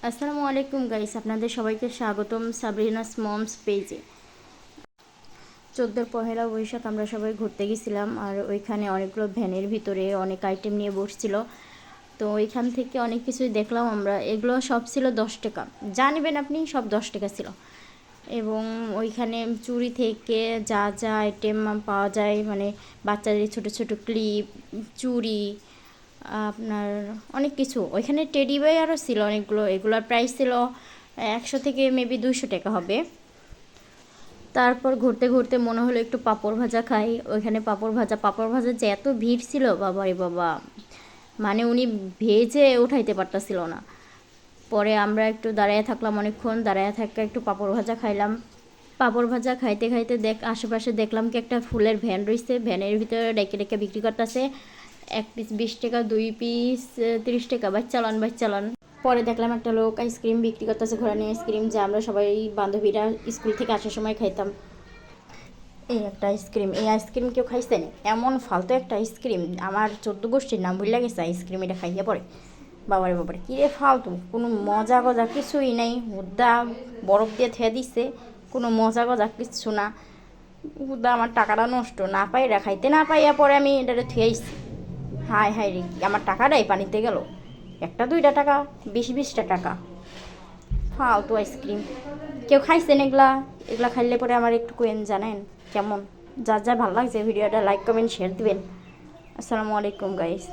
আসসালামু আলাইকুম গাইস, আপনাদের সবাইকে স্বাগতম সাবরিনাস মমস পেজে। 14 পহেলা বৈশাখ আমরা সবাই ঘুরতে গেছিলাম, আর ওইখানে অনেকগুলো ভ্যানের ভিতরে অনেক আইটেম নিয়ে বসছিল। তো ওইখান থেকে অনেক কিছুই দেখলাম আমরা। এগুলো সব ছিল 10 টাকা, জানবেন আপনি, সব 10 টাকা ছিল। এবং ওইখানে চুড়ি থেকে যা যা আইটেম পাওয়া যায়, মানে বাচ্চাদের ছোট ছোট ক্লিপ, চুড়ি, আপনার অনেক কিছু। ওইখানে টেডি বেয়ারও ছিল অনেকগুলো। এগুলোর প্রাইস ছিল 100 থেকে মেবি 200 টাকা হবে। তারপর ঘুরতে ঘুরতে মনে হলো একটু পাঁপড় ভাজা খাই। ওইখানে পাঁপড় ভাজা যে এত ভিড় ছিল, বাবা রে বাবা, মানে উনি ভেজে উঠাইতে পারতাছিল না। পরে আমরা একটু দাঁড়ায় থাকলাম, অনেকক্ষণ দাঁড়ায় থাকা একটু পাঁপড় ভাজা খাইলাম। পাঁপড় ভাজা খাইতে খাইতে আশেপাশে দেখলাম কি একটা ফুলের ভ্যান রয়েছে, ভ্যানের ভিতরে ডেকে ডেকে বিক্রি করতেছে। 1 পিস 20 টাকা, 2 পিস 30 টাকা, বাচ্চালান। পরে দেখলাম একটা লোক আইসক্রিম বিক্রি করতেছে, ঘোরানি আইসক্রিম, যা আমরা সবাই বান্ধবীরা স্কুল থেকে আসার সময় খাইতাম। এই একটা আইসক্রিম, এই আইসক্রিম কেউ খাইছেন? এমন ফালতু একটা আইসক্রিম, আমার 14 গোষ্ঠীর নাম ভুলে গেছে আইসক্রিম এটা খাইয়া পরে। বাবারে কী রে ফালতু, কোনো মজা গজা কিছুই নেই। হুদ্দা বরফ দিয়ে থেয়ে দিচ্ছে, কোনো মজা গজা কিচ্ছু না। হুদ্দা আমার টাকাটা নষ্ট, না পাইরা খাইতে না পাইয়া পরে আমি এটাতে থুয়েছি। হায় হায় রে, আমার টাকাটাই পানিতে গেল। একটা 2টা টাকা, 20-20টা টাকা, ফালতু আইসক্রিম। কেউ খাইছেন এগুলা? এগুলা খাইলে পরে আমার একটু কোয়েন জানেন কেমন। যার ভালো লাগছে ভিডিওটা লাইক কমেন্ট শেয়ার দিবেন। আসসালামু আলাইকুম গাইস।